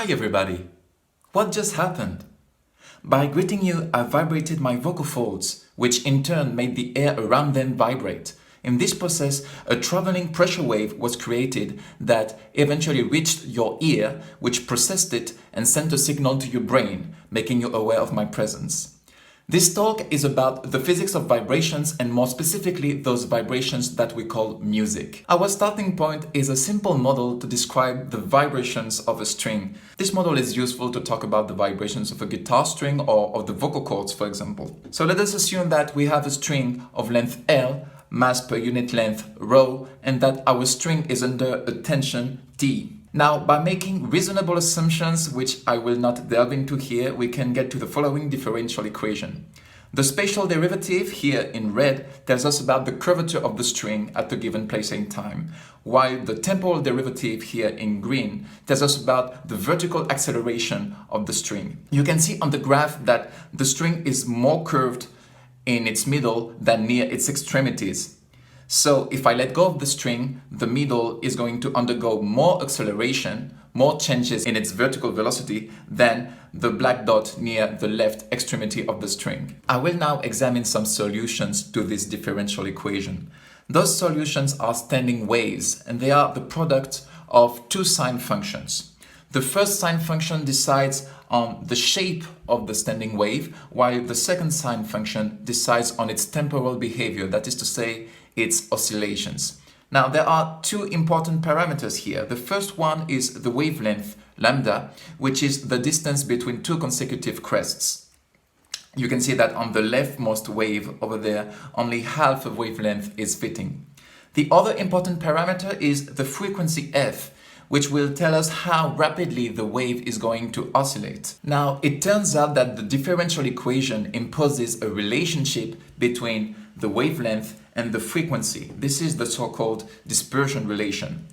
Hi everybody! What just happened? By greeting you, I vibrated my vocal folds, which in turn made the air around them vibrate. In this process, a traveling pressure wave was created that eventually reached your ear, which processed it and sent a signal to your brain, making you aware of my presence. This talk is about the physics of vibrations and more specifically those vibrations that we call music. Our starting point is a simple model to describe the vibrations of a string. This model is useful to talk about the vibrations of a guitar string or of the vocal cords, for example. So let us assume that we have a string of length L, mass per unit length ρ, and that our string is under a tension T. Now, by making reasonable assumptions, which I will not delve into here, we can get to the following differential equation. The spatial derivative, here in red, tells us about the curvature of the string at a given place in time, while the temporal derivative, here in green, tells us about the vertical acceleration of the string. You can see on the graph that the string is more curved in its middle than near its extremities. So if I let go of the string, the middle is going to undergo more acceleration, more changes in its vertical velocity than the black dot near the left extremity of the string. I will now examine some solutions to this differential equation. Those solutions are standing waves, and they are the product of two sine functions. The first sine function decides on the shape of the standing wave, while the second sine function decides on its temporal behavior, that is to say, its oscillations. Now, there are two important parameters here. The first one is the wavelength, lambda, which is the distance between two consecutive crests. You can see that on the leftmost wave over there, only half of wavelength is fitting. The other important parameter is the frequency f, which will tell us how rapidly the wave is going to oscillate. Now, it turns out that the differential equation imposes a relationship between the wavelength and the frequency. This is the so-called dispersion relation.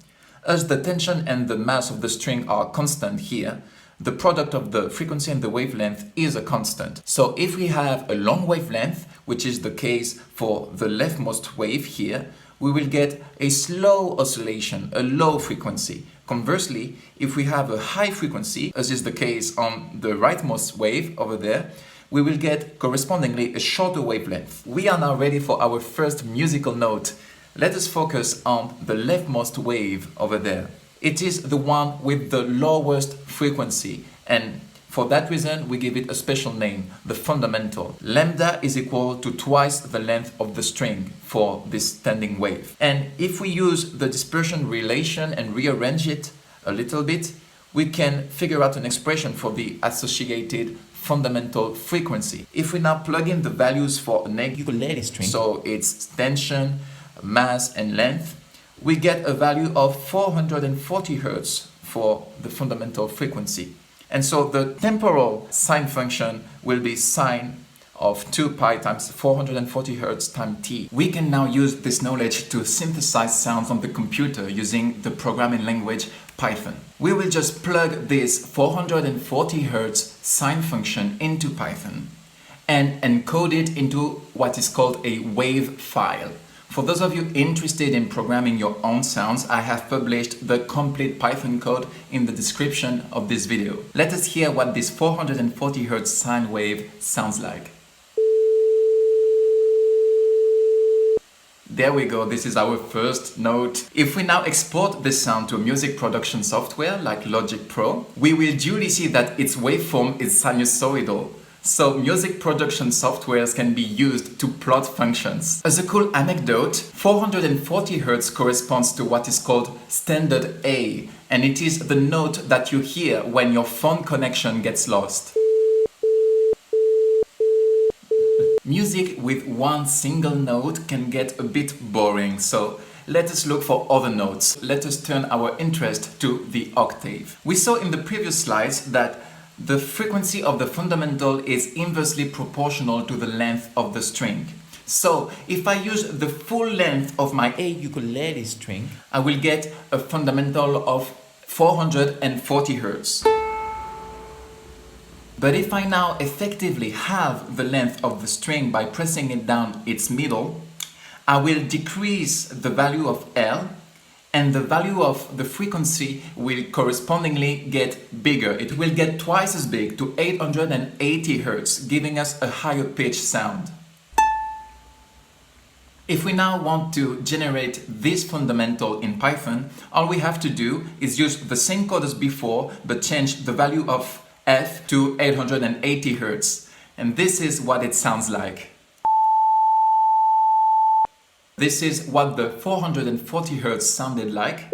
As the tension and the mass of the string are constant here, the product of the frequency and the wavelength is a constant. So if we have a long wavelength, which is the case for the leftmost wave here, we will get a slow oscillation, a low frequency. Conversely, if we have a high frequency, as is the case on the rightmost wave over there, we will get correspondingly a shorter wavelength. We are now ready for our first musical note. Let us focus on the leftmost wave over there. It is the one with the lowest frequency, and for that reason we give it a special name, the fundamental. Lambda is equal to twice the length of the string for this standing wave. And if we use the dispersion relation and rearrange it a little bit, we can figure out an expression for the associated fundamental frequency. If we now plug in the values for an ukulele string, so its tension, mass and length, we get a value of 440 Hz for the fundamental frequency. And so the temporal sine function will be sine of 2 pi times 440 Hz times t. We can now use this knowledge to synthesize sounds on the computer using the programming language Python. We will just plug this 440 Hz sine function into Python and encode it into what is called a wave file. For those of you interested in programming your own sounds, I have published the complete Python code in the description of this video. Let us hear what this 440 Hz sine wave sounds like. There we go, this is our first note. If we now export this sound to music production software like Logic Pro, we will duly see that its waveform is sinusoidal. So music production softwares can be used to plot functions. As a cool anecdote, 440 Hz corresponds to what is called standard A, and it is the note that you hear when your phone connection gets lost. Music with one single note can get a bit boring, so let us look for other notes. Let us turn our interest to the octave. We saw in the previous slides that the frequency of the fundamental is inversely proportional to the length of the string. So if I use the full length of my A ukulele string, I will get a fundamental of 440 Hz. But if I now effectively halve the length of the string by pressing it down its middle, I will decrease the value of L And the value of the frequency will correspondingly get bigger. It will get twice as big, to 880 Hz, giving us a higher pitch sound. If we now want to generate this fundamental in Python, all we have to do is use the same code as before, but change the value of f to 880 Hz. And this is what it sounds like. This is what the 440 Hz sounded like.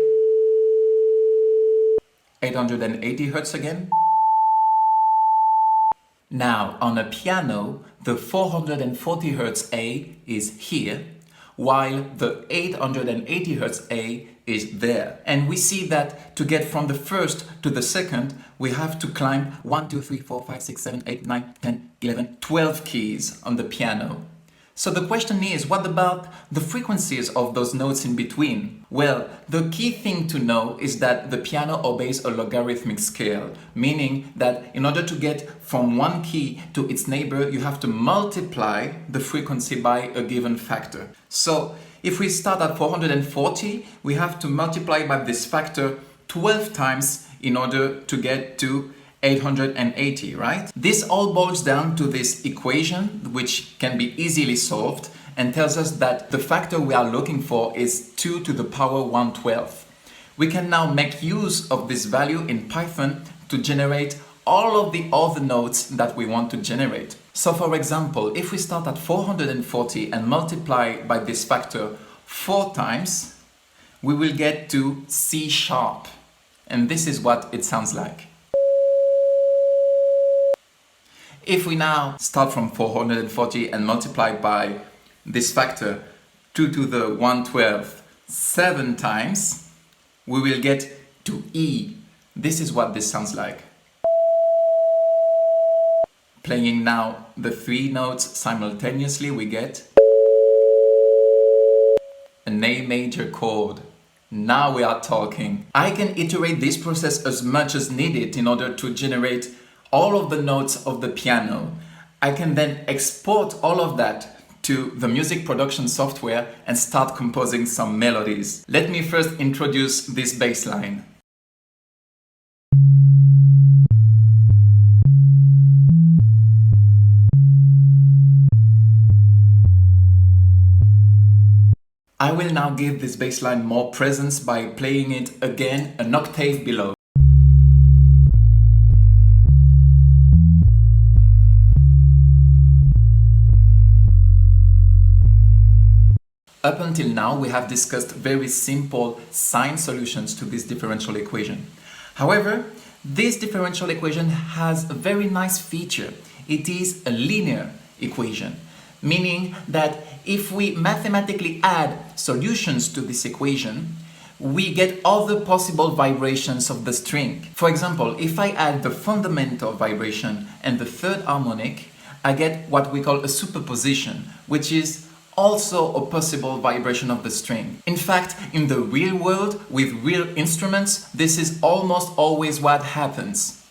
880 Hz again. Now, on a piano, the 440 Hz A is here, while the 880 Hz A is there. And we see that to get from the first to the second, we have to climb 1, 2, 3, 4, 5, 6, 7, 8, 9, 10, 11, 12 keys on the piano. So the question is, what about the frequencies of those notes in between? Well, the key thing to know is that the piano obeys a logarithmic scale, meaning that in order to get from one key to its neighbor, you have to multiply the frequency by a given factor. So if we start at 440, we have to multiply by this factor 12 times in order to get to 880, right? This all boils down to this equation, which can be easily solved and tells us that the factor we are looking for is 2 to the power 112. We can now make use of this value in Python to generate all of the other notes that we want to generate. So for example, if we start at 440 and multiply by this factor 4 times, we will get to C sharp. And this is what it sounds like. If we now start from 440 and multiply by this factor 2 to the 112 7 times, we will get to E. This is what this sounds like. Playing now the 3 notes simultaneously, we get an A major chord. Now we are talking. I can iterate this process as much as needed in order to generate all of the notes of the piano. I can then export all of that to the music production software and start composing some melodies. Let me first introduce this bass line. I will now give this bass line more presence by playing it again an octave below. Up until now, we have discussed very simple sign solutions to this differential equation. However, this differential equation has a very nice feature. It is a linear equation, meaning that if we mathematically add solutions to this equation, we get all the possible vibrations of the string. For example, if I add the fundamental vibration and the third harmonic, I get what we call a superposition, which is also a possible vibration of the string. In fact, in the real world, with real instruments, this is almost always what happens.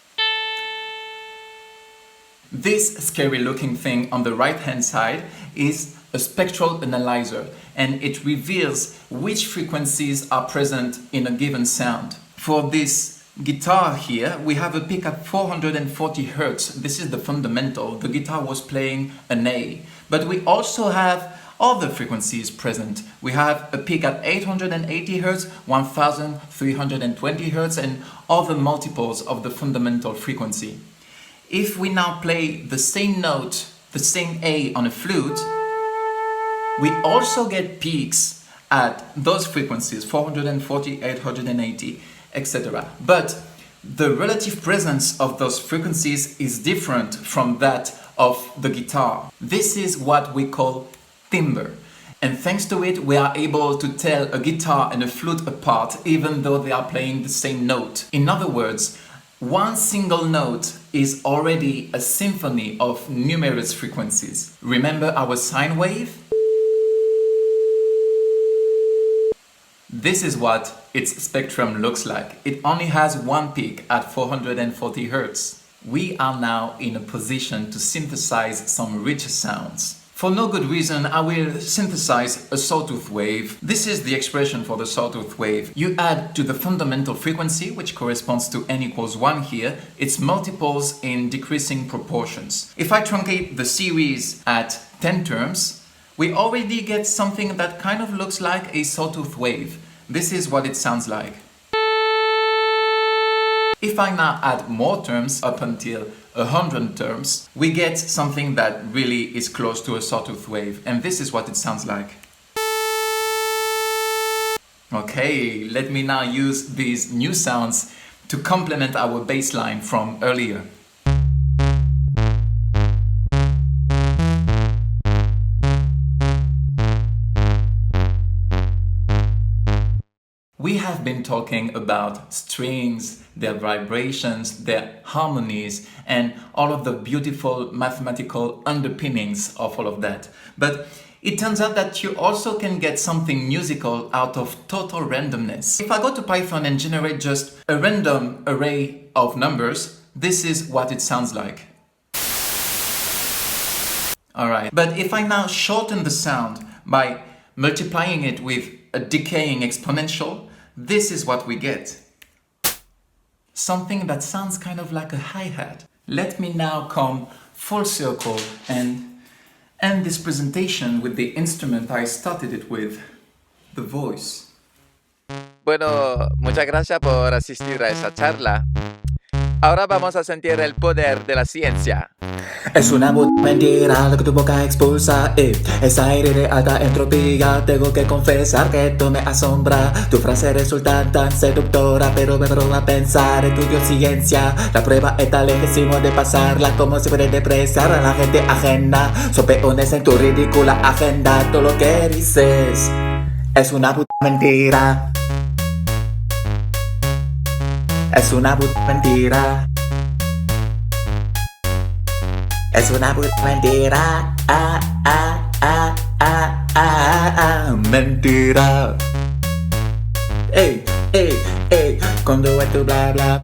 This scary looking thing on the right hand side is a spectral analyzer, and it reveals which frequencies are present in a given sound. For this guitar here, we have a peak at 440 Hz. This is the fundamental. The guitar was playing an A. But we also have other frequencies present. We have a peak at 880 Hz, 1320 Hz, and other multiples of the fundamental frequency. If we now play the same note, the same A on a flute, we also get peaks at those frequencies, 440, 880, etc. But the relative presence of those frequencies is different from that of the guitar. This is what we call timbre. And thanks to it, we are able to tell a guitar and a flute apart even though they are playing the same note. In other words, one single note is already a symphony of numerous frequencies. Remember our sine wave? This is what its spectrum looks like. It only has one peak at 440 Hz. We are now in a position to synthesize some rich sounds. For no good reason, I will synthesize a sawtooth wave. This is the expression for the sawtooth wave. You add to the fundamental frequency, which corresponds to n equals 1 here, its multiples in decreasing proportions. If I truncate the series at 10 terms, we already get something that kind of looks like a sawtooth wave. This is what it sounds like. If I now add more terms up until 100 terms, we get something that really is close to a sawtooth wave, and this is what it sounds like. Okay, let me now use these new sounds to complement our bass line from earlier. We have been talking about strings, their vibrations, their harmonies, and all of the beautiful mathematical underpinnings of all of that. But it turns out that you also can get something musical out of total randomness. If I go to Python and generate just a random array of numbers, this is what it sounds like. Alright, but if I now shorten the sound by multiplying it with a decaying exponential, this is what we get. Something that sounds kind of like a hi-hat. Let me now come full circle and end this presentation with the instrument I started it with, the voice. Bueno, muchas gracias por asistir a esa charla. Ahora vamos a sentir el poder de la ciencia. Es una mentira lo que tu boca expulsa, esa aire de alta entropía. Tengo que confesar que esto me asombra. Tu frase resulta tan seductora, pero me provoca pensar. Estudio ciencia, la prueba está lejísimo de pasarla. Como se puede despreciar a la gente ajena. Son peones en tu ridícula agenda. Todo lo que dices es una mentira. Es una mentira. Es una mentira, mentira. Ey, ey, ey, cuando es tu bla bla.